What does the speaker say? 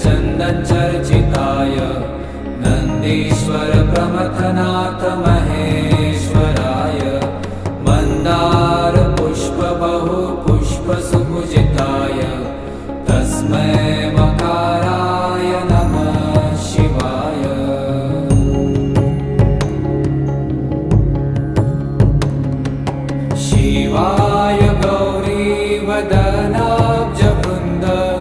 चन्दनचर्चिताय नन्दीश्वर प्रमथनाथ महेश्वराय मन्दार पुष्प बहु पुष्प सुपूजिताय तस्मै